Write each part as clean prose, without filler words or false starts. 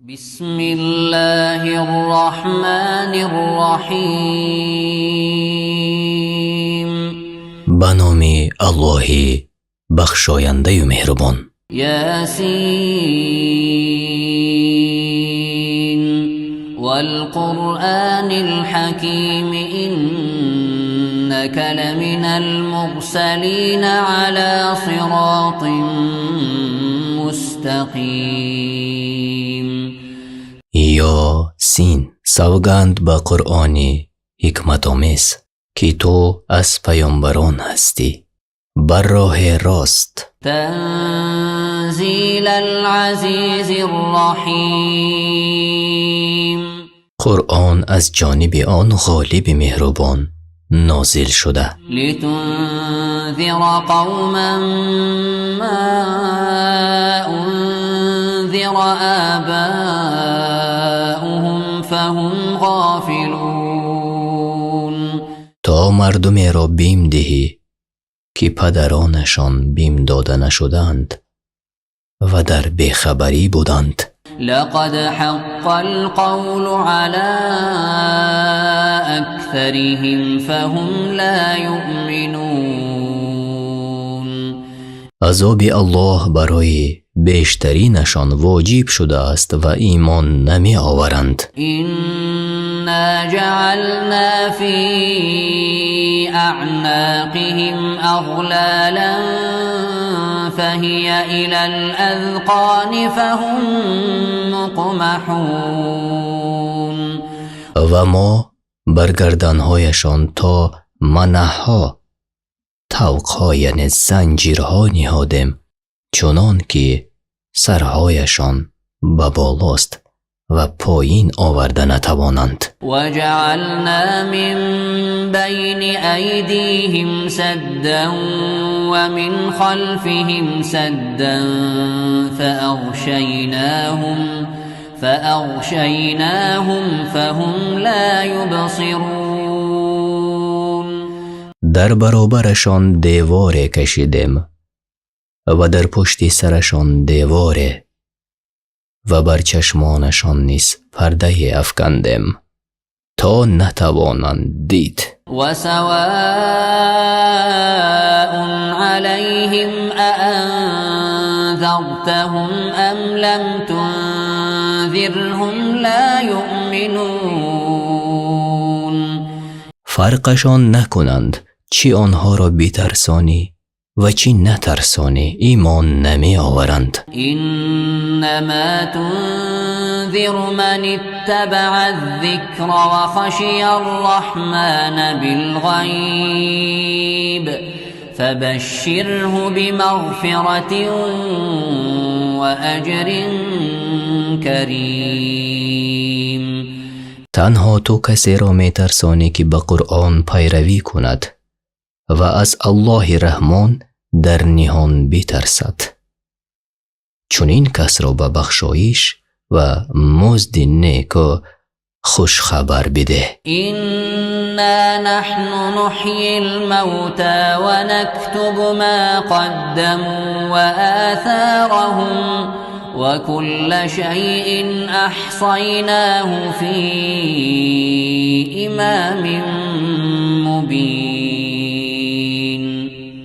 بسم الله الرحمن الرحیم. به نام الله بخشاینده و مهربان. یاسین والقرآن الحکیم انک لمن المرسلین علی صراط مستقیم. یا سین، سوگند به قرآنی حکمت آمیز که تو از پیامبران هستی بر راه راست. تنزیل العزیز الرحیم. قرآن از جانب آن غالب مهربان نازل شده. لتنذر قوما ما انذر آباؤهم فهم غافلون. تا مردم را بیم دهی که پدرانشان بیم داده نشدند و در بیخبری بودند. لقد حق القول على أكثرهم فهم لا يؤمنون. عذاب الله برای بیشترینشان واجب شده است و ایمان نمی آورند. إنا جعلنا في أعناقهم أغلالا فهي إلى الأذقان فهم مقمحون. و ما بر گردنهایشان تا منحها، طوقها یعنی زنجیرها نهادیم، چنان که سرهایشان به بالاست و پایین آورده نتوانند. وجعلنا من بين أيديهم سدا ومن خلفهم سدا فأغشيناهم فهم لا يبصرون. در برابرشان دیواره کشیدیم و در پشت سرشان دیواره و بر چشمانشان نیز پرده افکندیم تا نتوانند دید. و سواء علیهم اانذرتهم ام لم تنذرهم لا یؤمنون. فرقشان نکنند چی آنها را بیترسانی و چی نترسانی ایمان نمی آورند. انما تنذر من اتبع الذکر و خشی الرحمن بالغیب فبشره بمغفرة و اجر کریم. تنها تو کسی را می ترسانی که به قرآن پیروی کند و از الله رحمان در نهان بیترسد. چون این کس را به بخشایش و مزد نیک خوش خبر بده. إنا نحن نحيي الموتى ونكتب ما قدموا وآثارهم وكل شيء أحصيناه في إمام مبين.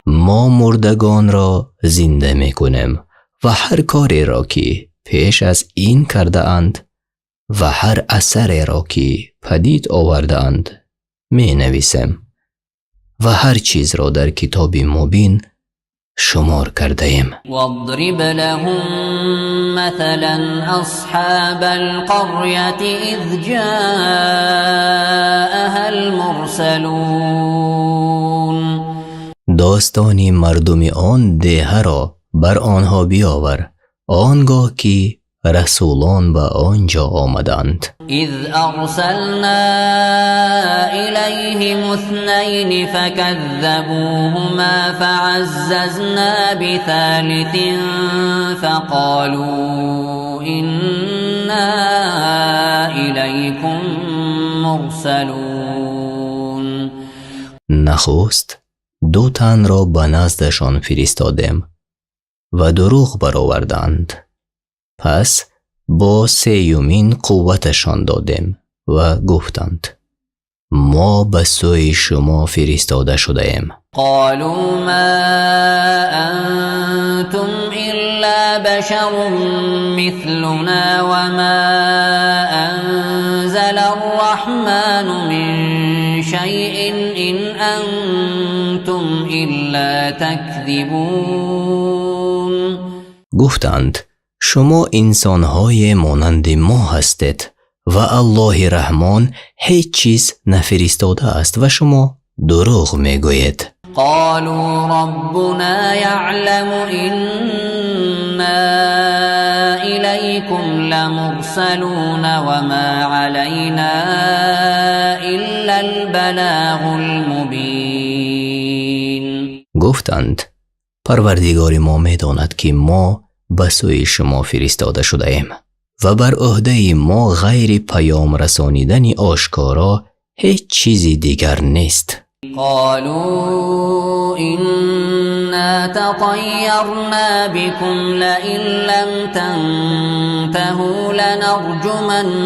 ما مردگان را زنده می کنیم و هر کاری را که پیش از این کرده اند و هر اثر را که پدید آورده اند می نویسیم و هر چیز را در کتاب مبین شمار کرده ایم. واضرب لهم مثلا اصحاب القرية اذ جاءها المرسلون. داستانی مردم آن دیه را بر آنها بیاور آنگاه که رسولان به آنجا آمدند. اذ ارسلنا الیهم اثنین فکذبوهما فعززنا بثالث فقالوا انا الیکم مرسلون. نخست دو تن را به نزدشان فرستادیم و دروغ برآوردند. پس با سیومین قوتشان دادیم و گفتند ما به سوی شما فرستاده شده ایم. قالوا ما أنتم إلا بشر مثلنا وما أنزل الرحمن من شيء إن أنتم إلا تكذبون. گفتند شما انسانهای مانند ما هستید و الله رحمان هیچ چیز نفرستاده است و شما دروغ میگویید. قالوا ربنا يعلم إنا إليكم لمرسلون وما علينا إلا البلاغ المبين. گفتند پروردگار ما میداند که ما به سوی شما فرستاده شده ایم و بر عهده ما غیر پیام رسانیدن آشکارا هیچ چیزی دیگر نیست. قالوا إنا تطيرنا بكم لئن لم تنتهوا لنرجمنكم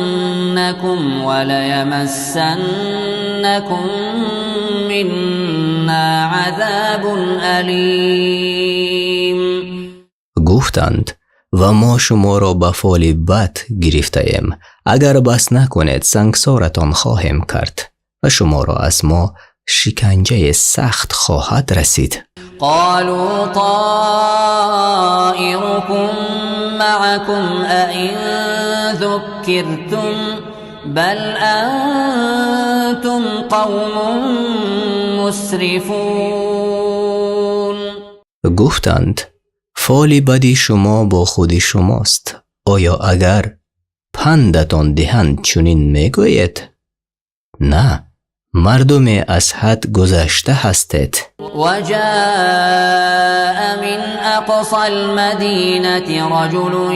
وليمسنكم منا عذاب أليم. گفتند و ما شما را به فال بد گرفته ایم. اگر بس نکنید سنگسارتان خواهیم کرد و شما را از ما شکنجه سخت خواهد رسید. قالوا طائركم معكم أئن ذكرتم بل أنتم قوم مسرفون. گفتند فال بدی شما با خود شماست. آیا اگر پندتان دهند چنین میگویید؟ نه، مردم از حد گذشته هستید. وجاء من اقصى المدينة رجل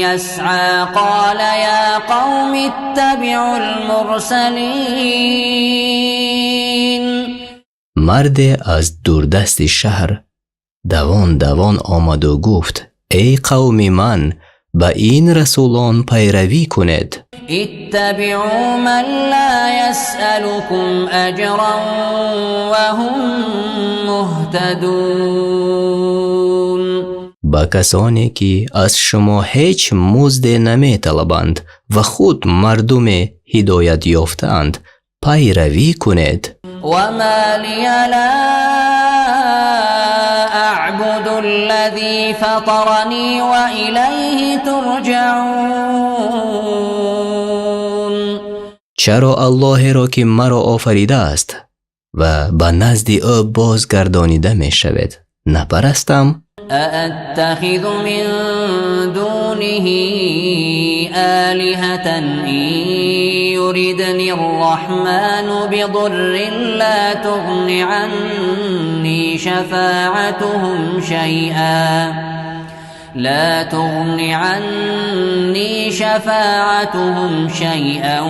يسعى قال يا قوم اتبعوا المرسلين. مرد از دوردست شهر دوان دوان آمد و گفت ای قوم من به این رسولان پیروی کنید. اتبعوا من لا يسألكم اجرا وهم مهتدون. با کسانی که از شما هیچ مزد نمی طلبند و خود مردم هدایت یافتند پیروی کنید. وما لي لا أعبد الذي فطرني وإليه ترجعون. چرا الله را که مرا آفریده است و به نزد او بازگردانیده می شود نپرستم؟ أأتخذ من دونه آلهة إن يردني الرحمن بضر لا تغن عني شفاعتهم شيئا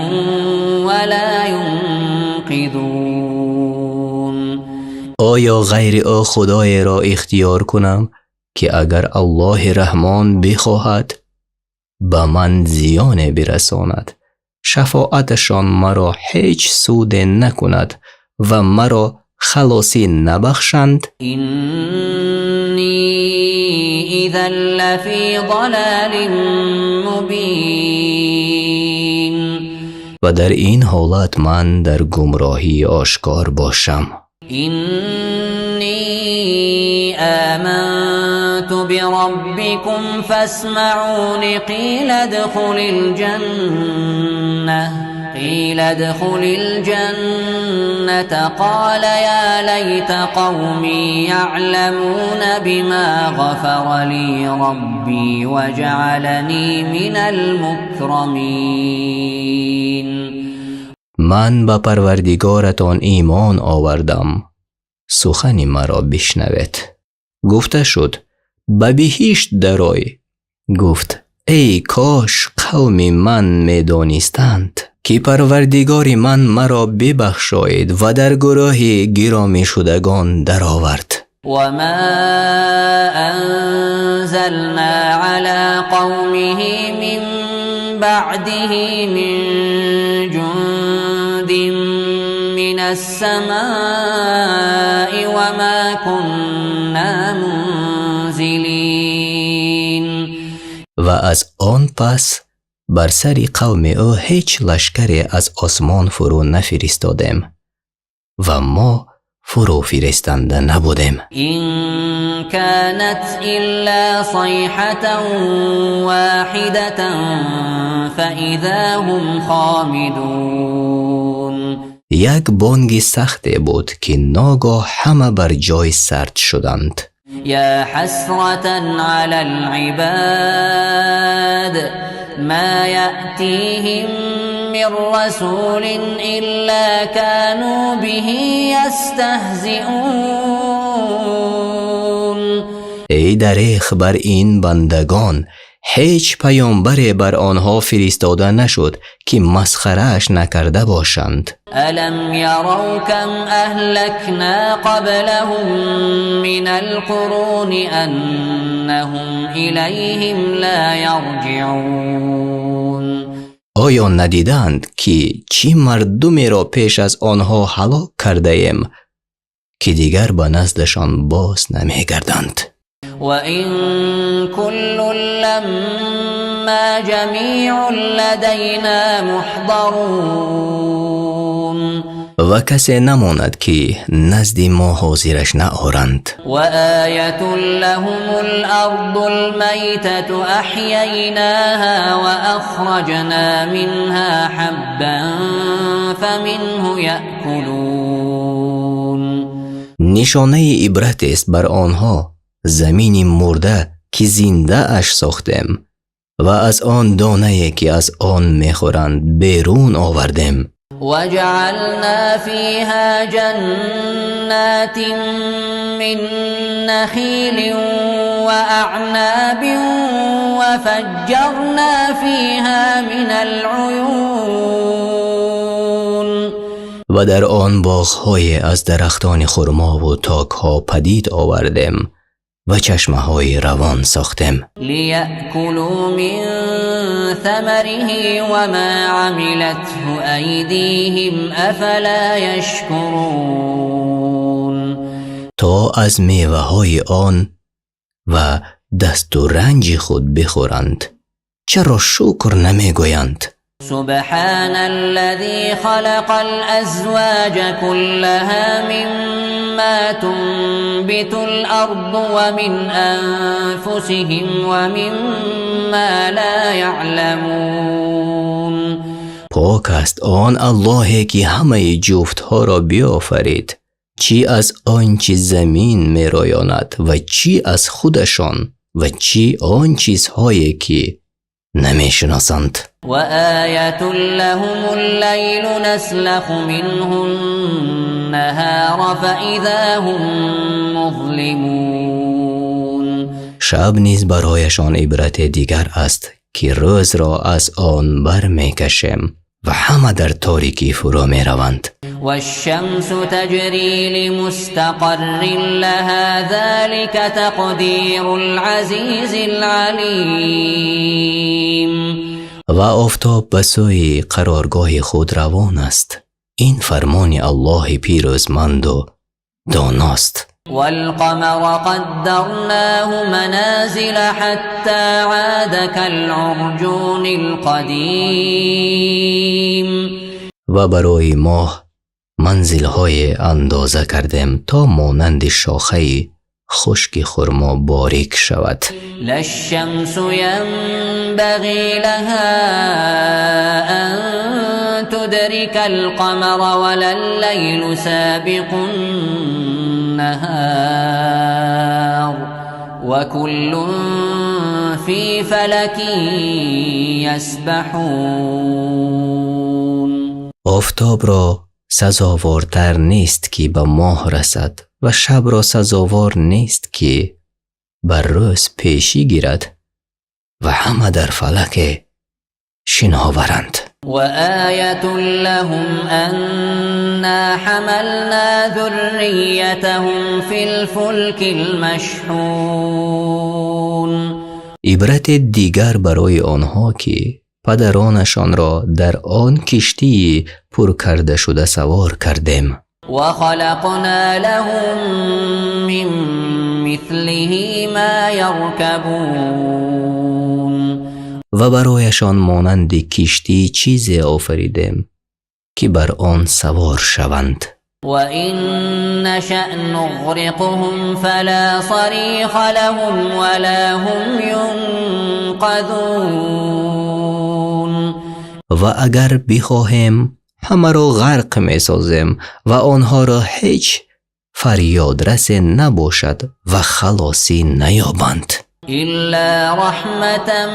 ولا ينقذون. آیا غیر او خدای را اختیار کنم که اگر الله رحمان بخواهد به من زیان برساند شفاعتشان مرا هیچ سود نکند و مرا خلاصی نبخشند؟ اینی اذا لفی ضلال مبین. و در این حالت من در گمراهی آشکار باشم. اینی آمنت بربكم فاسمعون قیل ادخل الجنة قال يا ليت قومي يعلمون بما غفر لي ربي وجعلني من المكرمين. من به پروردگارتان ایمان آوردم، سخن مرا بشنوید. گفته شد به بهشت درآی. گفت ای کاش قوم من میدانستند که پروردگار من مرا ببخشاید و در گروه گرامی شدگان درآورد. وما انزلنا على قومه من بعده من جند من السماء وما كنا منزلين. و از آن پس بر سر قوم او هیچ لشکری از آسمان فرو نفرستادیم و ما فرو فرستنده نبودیم. إن كانت إلا صيحة واحدة فإذا هم خامدون. یک بانگ سخت بود که ناگاه همه بر جای سرد شدند. يا حسرة على العباد ما يأتيهم من رسول إلا كانوا به يستهزئون. ای دریغ بر این بندگان، هیچ پیامبری بر آنها فرستاده نشد که مسخره‌اش نکرده باشند. ألم يروا كم أهلكنا قبلهم من القرون أنهم إليهم لا يرجعون. آیا ندیدند که چی مردمی را پیش از آنها هلاک کرده ایم که دیگر به نزدشان باز نمیگردند؟ وَإِن كُلٌّ لَّمَّا جَمِيعٌ لَّدَيْنَا مُحْضَرُونَ. و کسی نماند که نزد ما حاضرش نآرند. وَآيَةٌ لَّهُمُ الْأَرْضُ الْمَيْتَةُ أَحْيَيْنَاهَا وَأَخْرَجْنَا مِنْهَا حَبًّا فَمِنْهُ يَأْكُلُونَ. نشانه عبرت است بر آنها زمین مرده که زنده اش ساختیم و از آن دانه که از آن میخورند بیرون آوردیم. وجعلنا فيها جنات من نخيل وأعناب وفجرنا فيها من العيون. و در آن باغ‌های از درختان خرما و تاک‌ها پدید آوردیم و چشمه‌های روان ساختیم. لِيَأْكُلُوا مِن ثَمَرِهِ وَمَا عَمِلَتْهُ أَيْدِيهِمْ أَفَلَا يَشْكُرُونَ. تا از میوه‌های آن و دست و رنج خود بخورند، چرا شکر نمیگویند؟ سبحان الذي خلق الأزواج كلها مما تنبت الأرض ومن أنفسهم ومما لا يعلمون. پاک است آن اللهی که همه جفتها را بیافرید، چی از آنچه زمین می رایاند و چی از خودشان و چی آن چیزهایی که نمی شناسند. وآية لهم الليل نسلخ منه النهار فإذا هم مظلمون. شب نیز برایشان عبرت دیگر است که روز را از آن بر می کشیم و همه در تاریکی فرو می روند. والشمس تجري لمستقر لها ذلك تقدير العزيز العليم. و آفتاب به سوی قرارگاه خود روان است. این فرمان الله پیروزمند و داناست. والقمر قدرناه منازل حتى عاد كالعرجون القديم. و برای ماه منزل‌های اندازه کردیم تا مانند شاخه خشک خرما باریک شود. لا الشمس ينبغي لها أن تدرك القمر ولا الليل سابق النهار وكل في فلك يسبحون. آفتاب را سزاوارتر نیست که به ماه رسد و شب را سزاوار نیست که بر روز پیشی گیرد و همه در فلک شناورند. وآية لهم أنا حملنا ذريتهم في الفلك المشحون. عبرت دیگر برای آنها که پدرانشان را در آن کشتی پر کرده شده سوار کردیم. وخلقنا لهم من مثله ما يركبون و برایشان مانند کشتی چیزی آفریدیم که بر آن سوار شوند. وَإِن نَّشَأْ نُغْرِقْهُمْ فَلَا صَرِيخَ لَهُمْ وَلَا هُمْ يُنقَذُونَ و اگر بخواهیم همه را غرق می سازیم و آنها را هیچ فریادرس نباشد و خلاصی نیابند. إِلَّا رَحْمَةً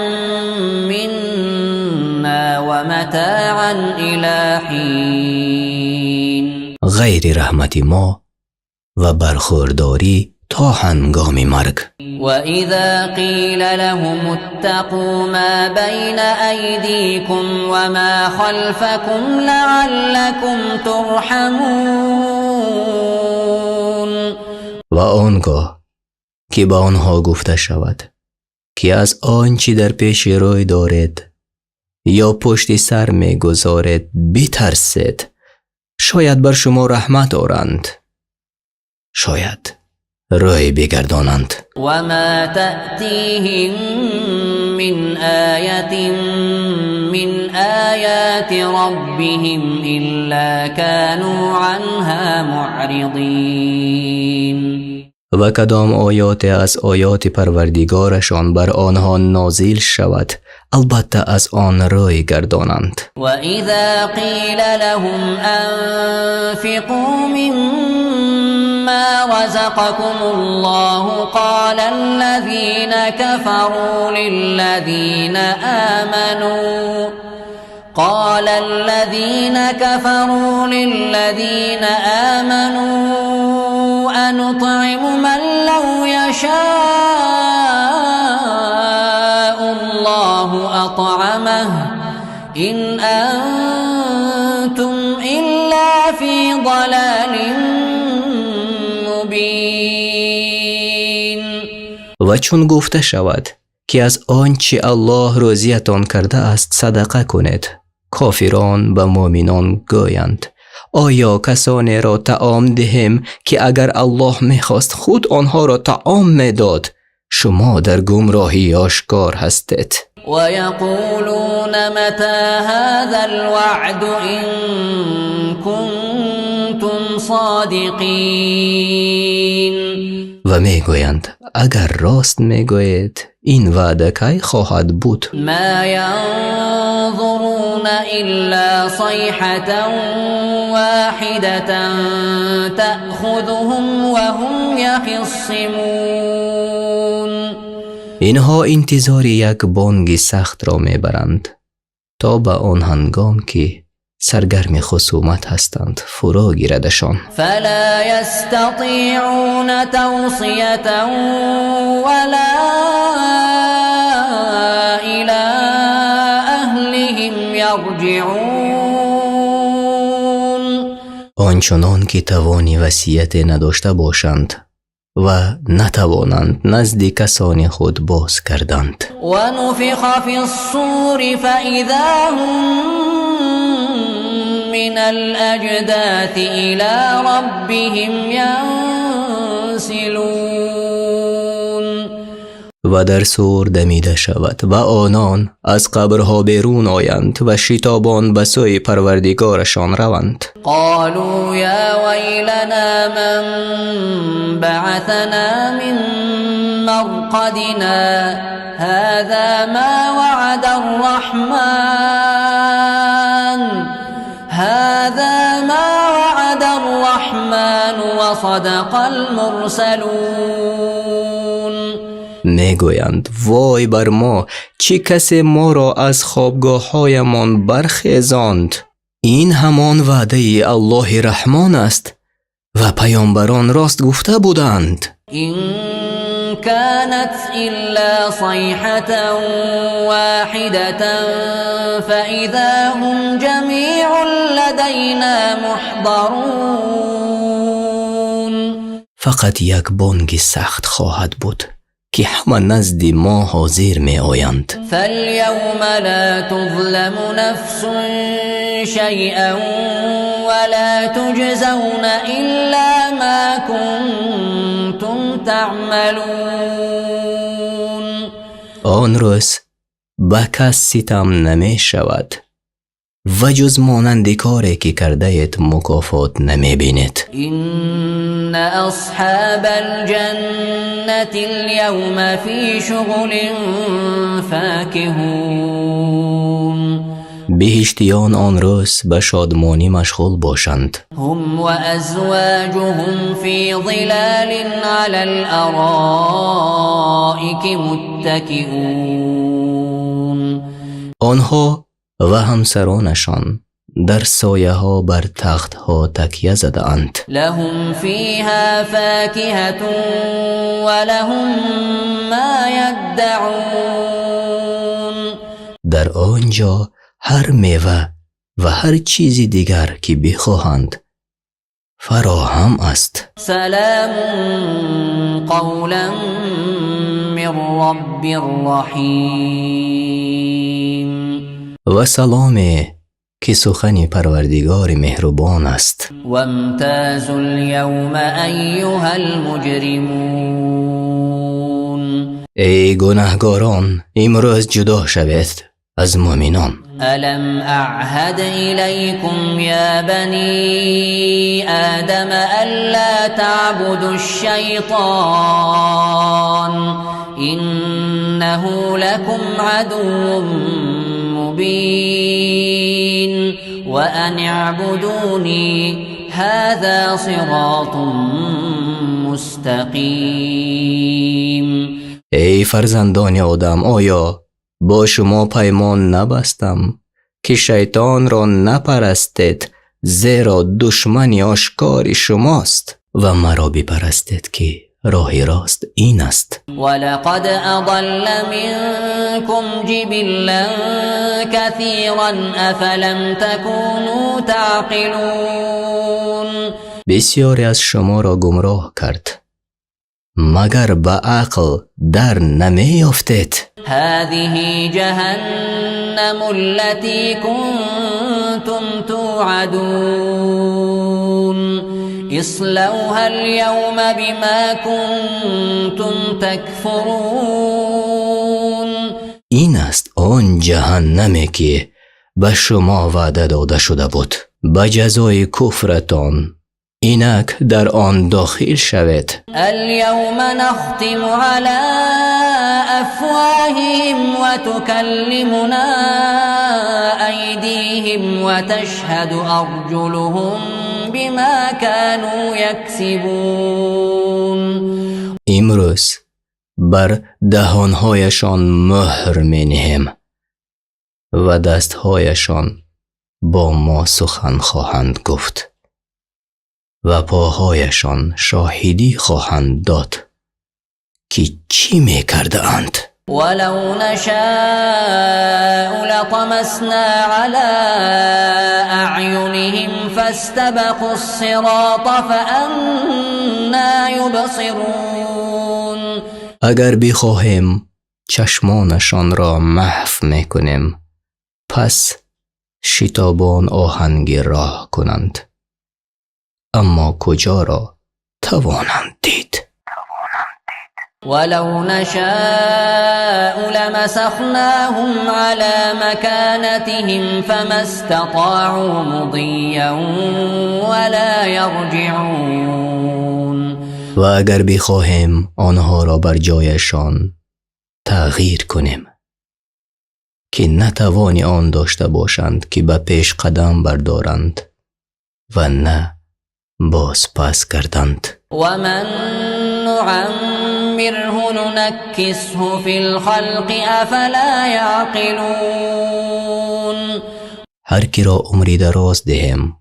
مِّنَّا وَمَتَاعًا إِلَىٰ حِينٍ غیر رحمت ما و برخورداری تا هنگام مرگ. وَإِذَا قِيلَ لَهُمُ اتَّقُوا مَا بَيْنَ أَيْدِيكُمْ وَمَا خَلْفَكُمْ لَعَلَّكُمْ تُرْحَمُونَ و آنگاه که به آنها گفته شود که از آنچه در پیش روی دارید یا پشت سر می گذارید بترسید، شاید بر شما رحمت آرند، شاید روی بگردانند. وما تأتيهم من آية من آيات ربهم إلا كانوا عنها معرضين و کدام آیات از آیات پروردگارشان بر آنها نازل شود البته از آن روی گردانند. و اذا قیل لهم انفقوا مما رزقكم الله قال الذين كفروا للذين آمنوا أنطعم من لو يشاء الله أطعمه إن أنتم إلا في ضلال مبين. و چون گفته شود که از آنچه الله راضیتان کرده است صدقه کنید، کافران به مؤمنان گویند آیا کسانی را طعام دهیم که اگر الله میخواست خود آنها را طعام میداد؟ شما در گمراهی آشکار هستید. و یقولون متى هذا الوعد ان کنتم صادقین. و میگویند اگر راست میگویید این وعده کی خواهد بود؟ ما ینظرون الا صیحة واحدة تأخذهم وهم یخصمون. اینها انتظار یک بانگ سخت را میبرند تا به آن هنگام که سرگرم خصومت هستند فرا گیردشان. فلا یستطیعون توصیة ولا الى اهلهم یرجعون. آنچنان که توانی وصیت نداشته باشند و نتوانند نزد کسان خود باز کردند. و نفخ فی الصور فاذا هم من الاجداث الى ربهم ینسلون. و در صور دمیده شود و آنان از قبرها بیرون آیند و شتابان به سوی پروردگارشان روند. قالوا یا ویلنا من بعثنا من مرقدنا هذا ما وعد الرحمن وصدق المرسلون. میگویند وای بر ما، چه کسی ما را از خوابگاه هایمان برخیزاند. این همان وعده الله رحمان است و پیامبران راست گفته بودند. این كانت الا صیحة واحدة فاذا هم جمیع لدینا محضرون. فقط یک بانگ سخت خواهد بود که همه نزد ما حاضر می آیند. فاليوم لا تظلم نفس شيئا ولا تجزون إلا ما كنتم تعملون. آن روز به کس ستم نمی شود و جز مانند کاری که کرده اید مکافات نمی بینید. إن أصحاب الجنة اليوم في شغل فاكهون. بهشتیان آن روز به شادمانی مشغول باشند. هم وأزواجهم في ظلال على الأرائك متكئون. آنها و همسرانشان در سایه ها بر تخت ها تکیه زده اند. لهم فيها فاكهة ولهم ما يدعون. در آنجا هر میوه و هر چیزی دیگر که بخواهند فراهم است. سلام قولا من رب رحیم. و سلامی که سخن پروردگار مهربان است. وامتازوا اليوم أيها المجرمون. ای گناهگاران امروز جدا شوید از مؤمنان. ألم أعهد إليكم يا بني آدم ألا تعبدوا الشيطان إنه لكم عدو مبين وأن اعبدوني هذا صراط مستقيم. ای فرزندان آدم آیا با شما پیمان نبستم که شیطان را نپرستید زیرا دشمنی آشکار شماست و مرا بپرستید که راه راست این است. ولقد أضل منكم جبلا كثيرا أفلم تكونوا تعقلون. بسیاری از شما را گمراه کرد مگر به عقل در نمیافتید. هذه جهنم التي كنتم توعدون اصلوها اليوم بما كنتم تكفرون. این است آن جهنمی که به شما وعده داده شده بود به جزای کفرتان اینک در آن داخل شوید. اليوم نختم على أفواههم وتكلمنا أيديهم وتشهد أرجلهم بما كانوا يكسبون. امروز بر دهانهایشان مهر می نهم و دستهایشان با ما سخن خواهند گفت و پاهایشان شاهدی خواهند داد که چی می کرده اند. ولو نشاء لطمسنا على أعينهم فاستبقوا الصراط فأنا يبصرون. اگر بخواهیم چشمانشان را محو می کنیم پس شتابان آهنگ راه کنند اما کجا را توانند دید. ولو نشاء لمسخناهم على مكانتهم فما استطاعوا مضيا ولا يرجعون. و اگر بخواهیم آنها را بر جایشان تغییر کنیم که نتوانی آن داشته باشند که به پیش قدم بردارند و نه باز پس کردند. ومن نعمره ننكسه في الخلق افلا يعقلون. هر کی را عمری دراز دهیم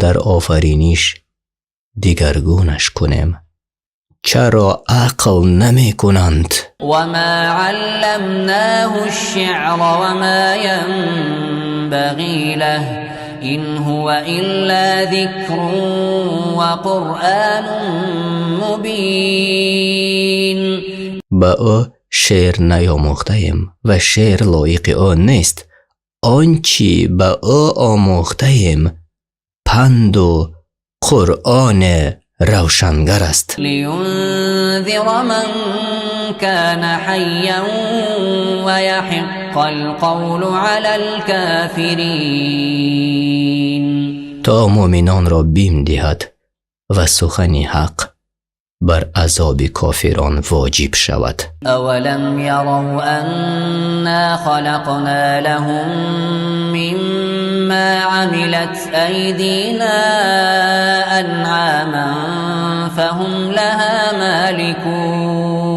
در آفرینش دیگرگونش کنیم چرا عقل نمی کنند. وما علمناه الشعر وما ينبغي له إن هو إلا ذكر وقرآن مبين. با او شعر نیاموختیم و شعر لایق او نیست. آنچی با او آموختیم پند و قرآن روشنگر است. لینذر من كان حیا و یحق القول علی الكافرین، تا مؤمنان را بیم دهد و سخن حق بر عذاب کافران واجب شود. اولم یروا انا خلقنا لهم مما عملت ایدینا انعاما فهم لها مالکون.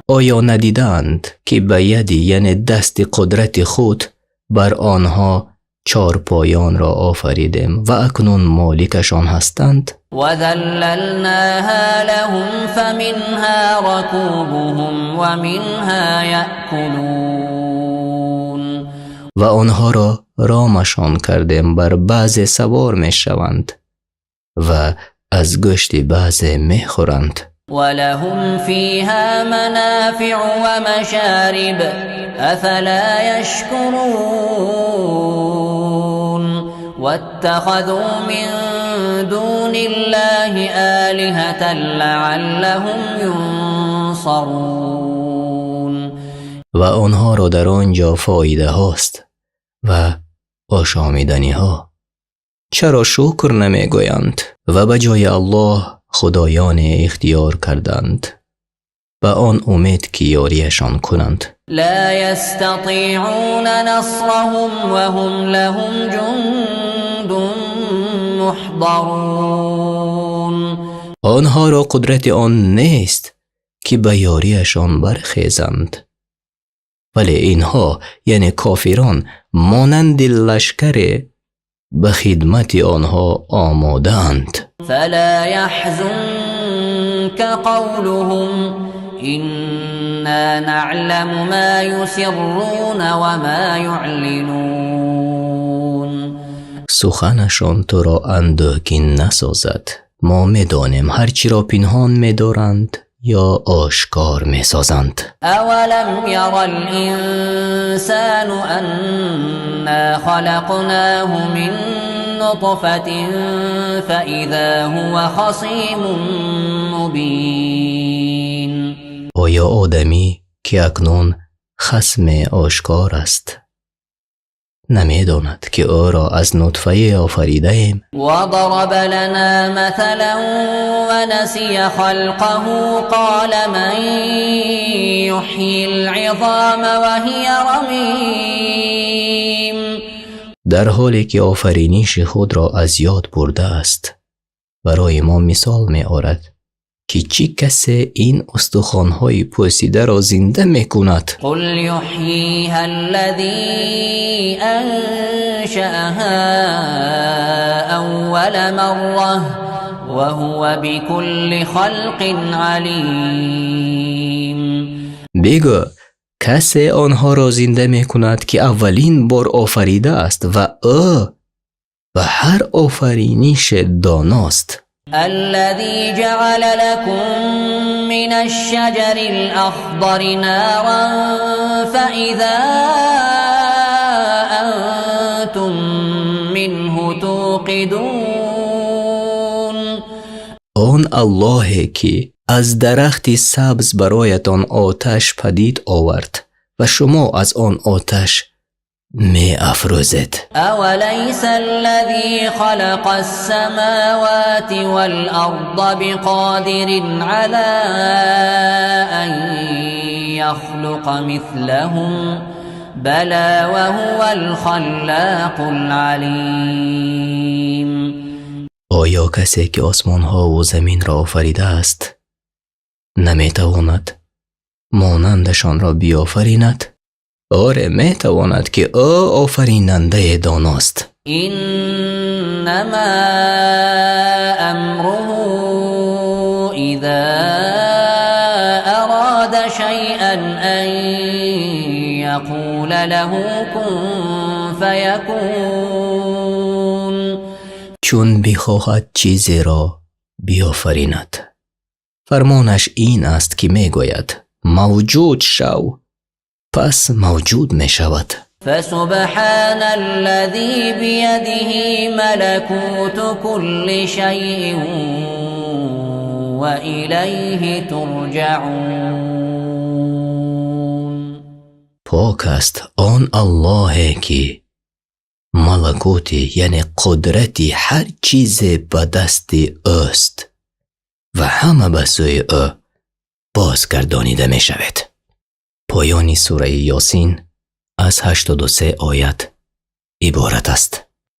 آیا ندیدند که به ید یعنی دست قدرت خود بر آنها چارپایان را آفریدیم و اکنون مالکشان هستند؟ و ذللناها لهم فمنها رکوبهم و منها یأکلون. و آنها را رامشان کردیم، بر بعض سوار می شوند و از گوشت بعض می خورند. ولهم فيها منافع ومشارب أفلا يشكرون واتخذوا من دون الله آلهة لعلهم ينصرون. و آنها را در آنجا فایده هاست و آشامیدنی ها. چرا شکر نمی گویند و به جای الله خدایان اختیار کردند و آن امید که یاریشان کنند. لا يستطيعون نصرهم وهم لهم جند محضرون. آنها را قدرت آن نیست که به یاریشان برخیزند، ولی اینها یعنی کافران مانند لشکر به خدمت آنها آمادند. فلا يحزنك قولهم إنا نعلم ما يسرون وما يعلنون. سخنشان تو را اندوهگین نسازد. ما می‌دانیم هرچی را پنهان می‌دارند یا آشکار می‌سازند. اولم یر الانسان انا خلقناه من نطفة فاذا هو خصیم مبین. آیا آدمی که اکنون خصم آشکار است نمی‌داند که او را از نطفه آفریده ایم؟ وضرب لنا مثلا ونسی خلقه قال من یحیی العظام وهی رمیم. در حالی که آفرینش خود را از یاد برده است برای ما مثال می آورد که چی کسی این استخوان‌های پوسیده را زنده می‌کند؟ قل یحییها الذی انشأها اول مره وهو بكل خلق علیم. بگو کسی آنها را زنده می‌کند که اولین بار آفریده است و او و هر آفرینش داناست. الذي جعل لكم من الشجر الأخضر نارا فإذا أنتم منه توقدون. آن الله که از درخت سبز برایتان آتش پدید آورد و شما از آن آتش می افروزید. اولیس الذی خلق السماوات والارض بقادر علی ان یخلق مثلهم بلی وهو الخلاق العلیم. آیا کسی که آسمان ها و زمین را آفریده است نمی تواند مانندشان را بیافریند؟ آره می تواند که او آفریننده داناست. انما امره اذا اراد شیئا ان یقول له کن فیکون. چون بخواهد چیزی را بیافریند فرمانش این است که می گوید موجود شو، پس موجود می شود. فسبحان الذي بيده ملكوت كل شيء وإليه ترجعون. پاک است آن الله که ملکوتی یعنی قدرتی هر چیز به دست اوست و همه به سوی او بازگردانیده می شود. پایان سوره یاسین از 83 آیت عبارت است.